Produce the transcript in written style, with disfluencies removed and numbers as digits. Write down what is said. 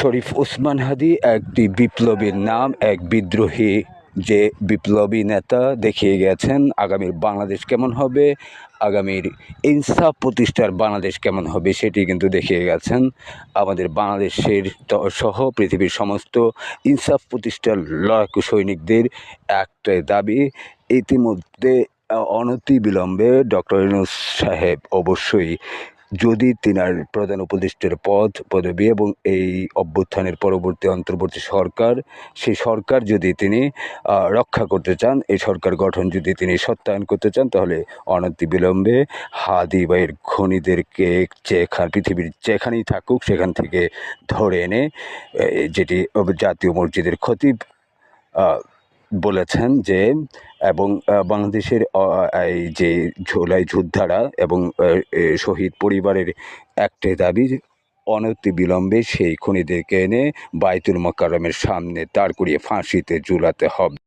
শরীফ ওসমান হাদি একটি বিপ্লবীর নাম, এক বিদ্রোহী যে বিপ্লবী নেতা দেখিয়ে গেছেন আগামীর বাংলাদেশ কেমন হবে, আগামীর ইনসাফ প্রতিষ্ঠার বাংলাদেশ কেমন হবে সেটি কিন্তু দেখিয়ে গেছেন। আমাদের বাংলাদেশের সহ পৃথিবীর সমস্ত ইনসাফ প্রতিষ্ঠার লড়াকু সৈনিকদের একটাই দাবি, ইতিমধ্যে অনতিবিলম্বে ডক্টর ইউনূস সাহেব অবশ্যই যদি তিনার প্রধান উপদেষ্টার পদবি এবং এই অভ্যুত্থানের পরবর্তী অন্তর্বর্তী সরকার, সেই সরকার যদি তিনি রক্ষা করতে চান, এই সরকার গঠন যদি তিনি সত্যায়ন করতে চান, তাহলে অনতিবিলম্বে হাদি ভাইয়ের খনিদেরকে পৃথিবীর যেখানেই থাকুক সেখান থেকে ধরে এনে, যেটি জাতীয় মসজিদের খতিব বলেছেন যে, এবং বাংলাদেশের এই যে জুলাই যোদ্ধারা এবং শহীদ পরিবারের একটাই দাবি, অনতিবিলম্বে সেই খুনিদেরকে এনে বায়তুল মোকাররমের সামনে দাঁড় করিয়ে ফাঁসিতে ঝুলাতে হবে।